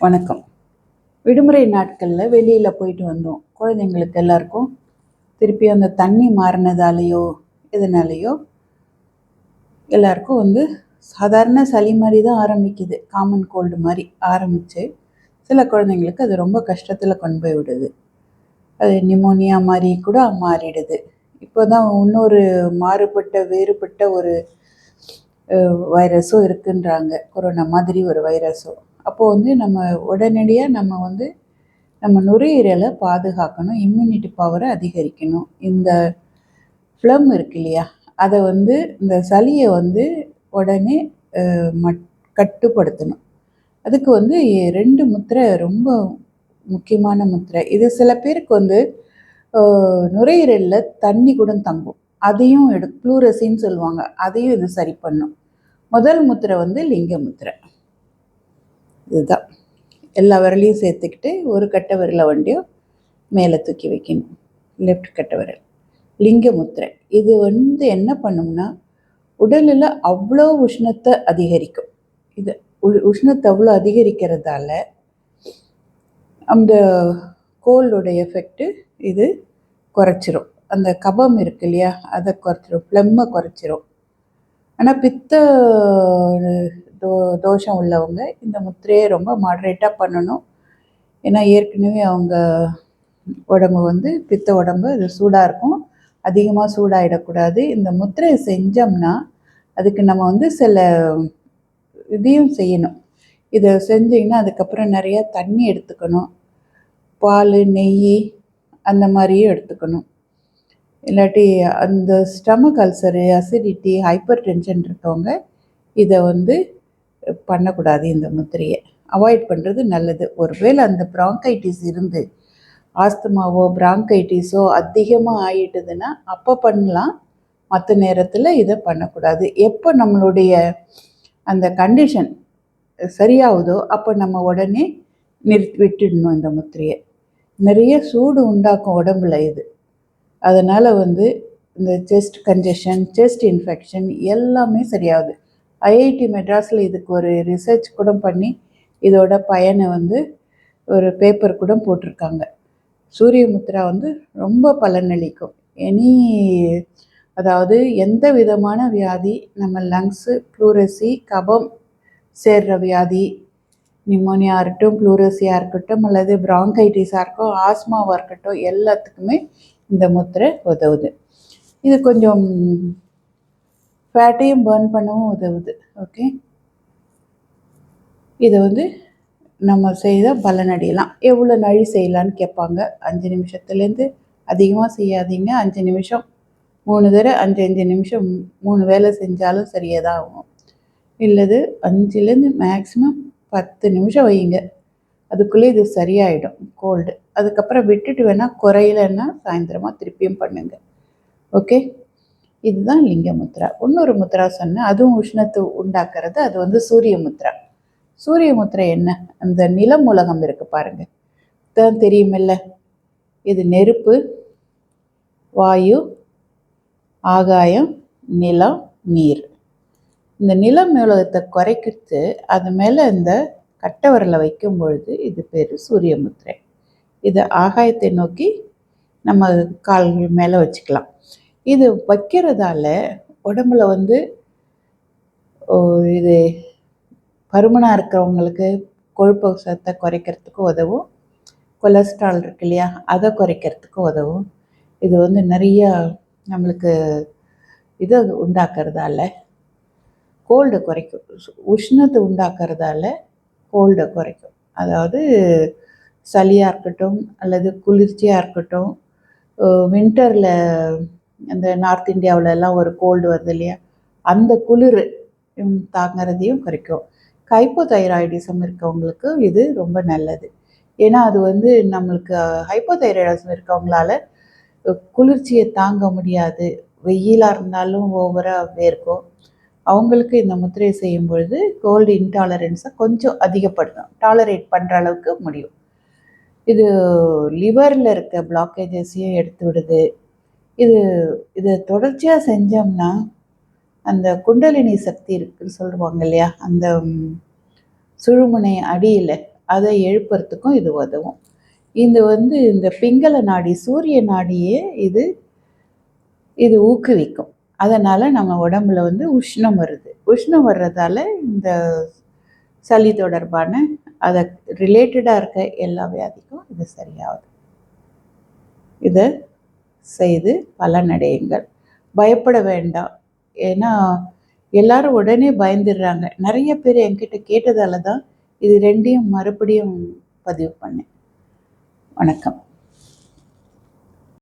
வணக்கம். விடுமுறை நாட்களில் வெளியில் போயிட்டு வந்தோம். குழந்தைங்களுக்கு எல்லாருக்கும் திருப்பி அந்த தண்ணி மாறினதாலேயோ இதனாலேயோ எல்லாருக்கும் சாதாரண சளி மாதிரி தான் ஆரம்பிக்குது. காமன் கோல்டு மாதிரி ஆரம்பித்து சில குழந்தைங்களுக்கு அது ரொம்ப கஷ்டத்தில் கொண்டு போய் விடுது. அது நிமோனியா மாதிரி கூட மாறிடுது. இப்போ தான் இன்னொரு வேறுபட்ட ஒரு வைரஸும் இருக்குன்றாங்க, கொரோனா மாதிரி ஒரு வைரஸும். அப்போது நம்ம உடனடியாக நம்ம நுரையீரலை பாதுகாக்கணும், இம்யூனிட்டி பவரை அதிகரிக்கணும். இந்த ஃப்ளம் இருக்கு இல்லையா, அதை இந்த சளியை உடனே கட்டுப்படுத்தணும். அதுக்கு 2 முத்திரை ரொம்ப முக்கியமான முத்திரை. இது சில பேருக்கு நுரையீரலில் தண்ணி கூட தங்கும், அதையும் ப்ளூரசின்னு சொல்லுவாங்க, அதையும் இது சரி பண்ணும். முதல் முத்திரை லிங்க முத்திரை. இதுதான் எல்லா விரலையும் சேர்த்துக்கிட்டு ஒரு கட்டை விரலை மேலே தூக்கி வைக்கணும். லெஃப்ட் கட்டை விரல் லிங்க முத்திரை. இது என்ன பண்ணும்னா உடலில் அவ்வளோ உஷ்ணத்தை அதிகரிக்கும். இது உஷ்ணத்தை அவ்வளோ அதிகரிக்கிறதால அந்த கோல்டோட எஃபெக்டு இது குறைச்சிரும். அந்த கபம் இருக்கு இல்லையா, அதை குறைச்சிரும், ஃப்ளம்மை குறைச்சிரும். ஆனால் பித்த தோஷம் உள்ளவங்க இந்த முத்திரையை ரொம்ப மாட்ரேட்டாக பண்ணணும். ஏன்னா ஏற்கனவே அவங்க உடம்பு பித்த உடம்பு அது சூடாக இருக்கும், அதிகமாக சூடாகிடக்கூடாது. இந்த முத்திரையை செஞ்சோம்னா அதுக்கு நம்ம சில இதையும் செய்யணும். இதை செஞ்சிங்கன்னா அதுக்கப்புறம் நிறையா தண்ணி எடுத்துக்கணும், பால் நெய் அந்த மாதிரியும் எடுத்துக்கணும். இல்லாட்டி அந்த stomach ulcer, acidity, hyper tension இருக்கவங்க இதை பண்ணக்கூடாது. இந்த முத்திரையை அவாய்ட் பண்ணுறது நல்லது. ஒருவேளை அந்த பிராங்கைட்டிஸ் இருந்து ஆஸ்துமாவோ பிராங்கைட்டிஸோ அதிகமாக ஆகிட்டுதுன்னா அப்போ பண்ணலாம், மற்ற நேரத்தில் இதை பண்ணக்கூடாது. எப்போ நம்மளுடைய அந்த கண்டிஷன் சரியாகுதோ அப்போ நம்ம உடனே விட்டுடணும். இந்த முத்திரையை நிறைய சூடு உண்டாக்கும் உடம்புல இது. அதனால் இந்த செஸ்ட் கன்ஜெஷன், செஸ்ட் இன்ஃபெக்ஷன் எல்லாமே சரியாகுது. ஐஐடி மெட்ராஸில் இதுக்கு ஒரு ரிசர்ச் கூட பண்ணி இதோட பயனை ஒரு பேப்பர் கூட போட்டிருக்காங்க. சூரிய முத்ரா ரொம்ப பலனளிக்கும். அதாவது எந்த விதமான வியாதி, நம்ம லங்ஸு, ப்ளூரசி, கபம் சேர்ற வியாதி, நிமோனியா இருக்கட்டும், ப்ளூரசியாக இருக்கட்டும், அல்லது பிராங்கைட்டிஸாக இருக்கும், ஆஸ்மாவாக இருக்கட்டும், எல்லாத்துக்குமே இந்த முத்திரை உதவுது. இது கொஞ்சம் ஃபேட்டையும் பர்ன் பண்ணவும் உதவுது. ஓகே, இதை நம்ம செய்தால் பலனடையலாம். எவ்வளோ நாழி செய்யலான்னு கேட்பாங்க. 5 நிமிஷத்துலேருந்து அதிகமாக செய்யாதீங்க. 5 நிமிஷம் 3 தடவை 5 நிமிஷம் 3 வேலை செஞ்சாலும் சரியாக தான் ஆகும். இல்லது 5லேருந்து மேக்ஸிமம் 10 நிமிஷம் வைங்க, அதுக்குள்ளே இது சரியாயிடும் கோல்டு. அதுக்கப்புறம் விட்டுட்டு வேணால் குறையலைன்னா சாயந்தரமாக திருப்பியும் பண்ணுங்க. ஓகே, இதுதான் லிங்க முத்ரா. இன்னொரு முத்ரா சொன்னேன், அதுவும் உஷ்ணத்தை உண்டாக்குறது. அது சூரிய முத்ரா. சூரிய முத்திரை என்ன, அந்த நிலம் உலகம் இருக்குது பாருங்கள், தான் தெரியுமில்ல. இது நெருப்பு, வாயு, ஆகாயம், நிலம், நீர். இந்த நிலம் உலகத்தை குறைக்கிறது. அது மேலே இந்த கட்டை விரலை வைக்கும் பொழுது இது பேர் சூரிய முத்திரை. இதை ஆகாயத்தை நோக்கி நம்ம கால்கள் மேலே வச்சுக்கலாம். இது வைக்கிறதால உடம்புல இது பருமனாக இருக்கிறவங்களுக்கு கொழுப்பு சத்தை குறைக்கிறதுக்கு உதவும். கொலஸ்ட்ரால் இருக்கு இல்லையா, அதை குறைக்கிறதுக்கு உதவும். இது நிறையா நம்மளுக்கு இதை உண்டாக்குறதால கோல்டை குறைக்கும். உஷ்ணத்தை உண்டாக்குறதால கோல்டை குறைக்கும். அதாவது சளியாக இருக்கட்டும் அல்லது குளிர்ச்சியாக இருக்கட்டும், வின்டரில் அந்த நார்த் இந்தியாவிலலாம் ஒரு கோல்டு வருது இல்லையா, அந்த குளிர் தாங்கிறதையும் குறைக்கும். ஹைப்போதைராய்டிசம் இருக்கவங்களுக்கு இது ரொம்ப நல்லது. ஏன்னா அது நம்மளுக்கு ஹைப்போதைராய்டிசம் இருக்கவங்களால குளிர்ச்சியை தாங்க முடியாது, வெயிலாக இருந்தாலும் ஓவராக வேர்க்கும். அவங்களுக்கு இந்த முத்திரையை செய்யும் பொழுது கோல்டு இன்டாலரன்ஸை கொஞ்சம் அதிகப்படுத்தும், டாலரேட் பண்ணுற அளவுக்கு முடியும். இது லிவரில் இருக்க பிளாக்கேஜஸையும் எடுத்து விடுது. இதை தொடர்ச்சியாக செஞ்சோம்னா அந்த குண்டலினி சக்தி இருக்குன்னு சொல்லுவாங்க இல்லையா, அந்த சுழுமுனை அடியில் அதை எழுப்புறதுக்கும் இது உதவும். இது வந்து இந்த பிங்கள நாடி, சூரிய நாடியே இது ஊக்குவிக்கும். அதனால் நம்ம உடம்புல வந்து உஷ்ணம் வருது. உஷ்ணம் வர்றதால இந்த சளி தொடர்பான அதை ரிலேட்டடாக இருக்க எல்லா வியாதிக்கும் இது சரியாகுது. இதை செய்து பலனடையுங்கள். பயப்பட வேண்டாம். ஏன்னா எல்லாரும் உடனே பயந்துடுறாங்க. நிறைய பேர் என்கிட்ட கேட்டதால தான் இது 2யும் மறுபடியும் பதிவு பண்ணேன். வணக்கம்.